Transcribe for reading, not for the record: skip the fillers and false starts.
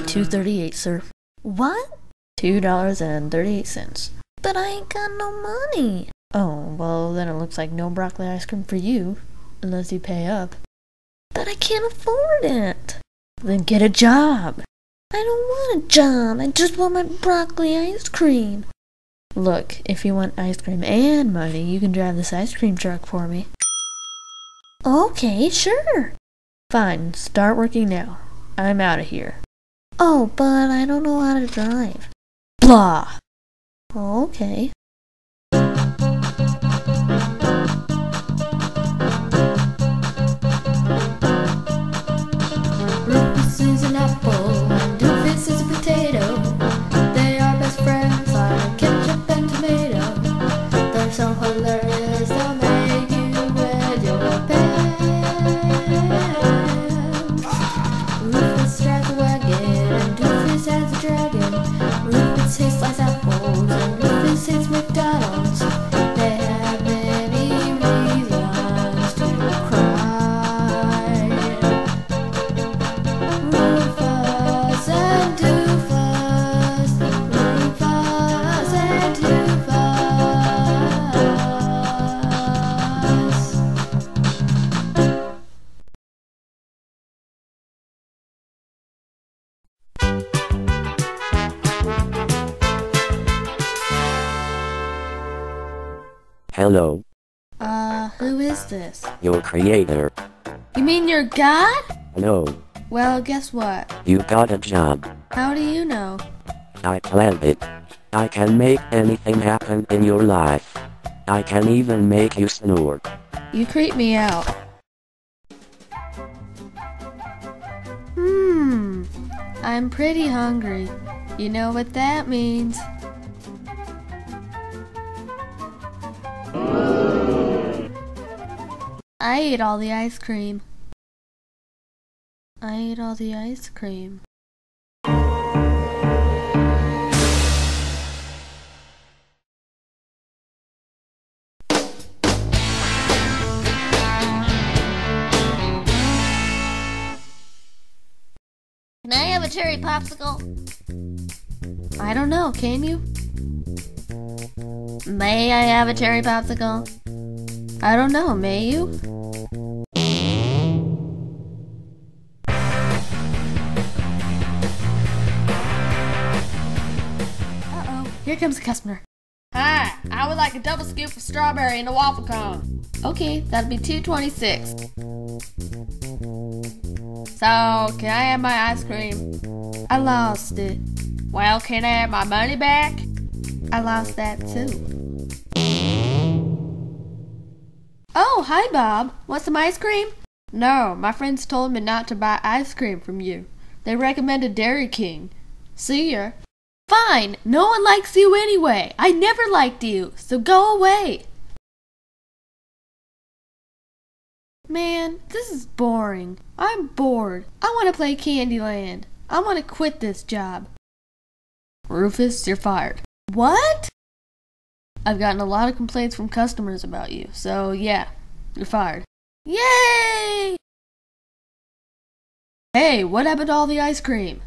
$2.38, sir. What? $2.38. But I ain't got no money. Oh, well, then it looks like no broccoli ice cream for you, unless you pay up. But I can't afford it. Then get a job. I don't want a job. I just want my broccoli ice cream. Look, if you want ice cream and money, you can drive this ice cream truck for me. Okay, sure. Fine, start working now. I'm out of here. Oh, but I don't know how to drive. Blah! Okay. Rufus is an apple and Dufus is a potato. They are best friends like ketchup and tomato. They're so hilarious they'll make you wet your pants. Rufus drives a wagon and Dufus has a dragon. Rufus hates sliced apples and Dufus hates McDonald's. They have many reasons to cry. Rufus and Dufus, Rufus and Dufus. Hello, Who is this? your creator. You mean you're God? No, Well, guess what? you got a job. How do you know? I planned it. I can make anything happen in your life. I can even make you snore. You creep me out. I'm pretty hungry. You know what that means. I ate all the ice cream. I ate all the ice cream. Can I have a cherry popsicle? I don't know, can you? May I have a cherry popsicle? I don't know, may you? Uh-oh, here comes a customer. Hi, I would like a double scoop of strawberry and a waffle cone. Okay, that'll be $2.26. So, can I have my ice cream? I lost it. Well, can I have my money back? I lost that too. Oh, hi Bob. Want some ice cream? No, my friends told me not to buy ice cream from you. They recommended Dairy King. See ya. Fine, no one likes you anyway. I never liked you, so go away. Man, this is boring. I'm bored. I want to play Candyland. I want to quit this job. Rufus, you're fired. What? I've gotten a lot of complaints from customers about you, so yeah, you're fired. Yay! Hey, what happened to all the ice cream?